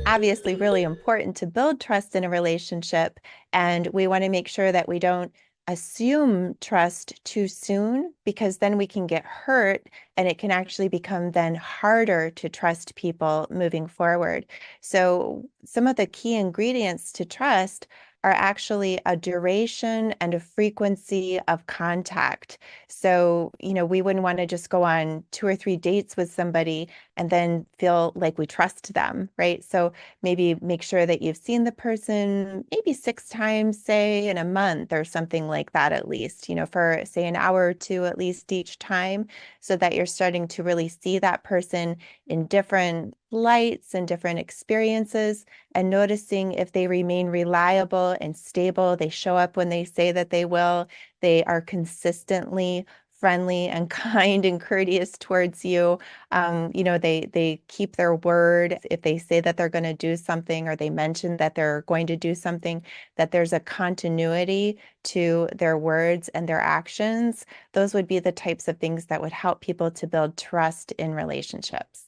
obviously really important to build trust in a relationship. And we want to make sure that we don't assume trust too soon because then we can get hurt and it can actually become then harder to trust people moving forward. So, some of the key ingredients to trust are actually a duration and a frequency of contact. So, we wouldn't want to just go on 2 or 3 dates with somebody and then feel like we trust them, right? So maybe make sure that you've seen the person maybe 6 times, say in a month or something like that, at least, for say an hour or two at least each time, so that you're starting to really see that person in different lights and different experiences and noticing if they remain reliable and stable. They show up when they say that they will. They are consistently friendly and kind and courteous towards you. They keep their word. If they say that they're going to do something or they mention that they're going to do something, that there's a continuity to their words and their actions. Those would be the types of things that would help people to build trust in relationships.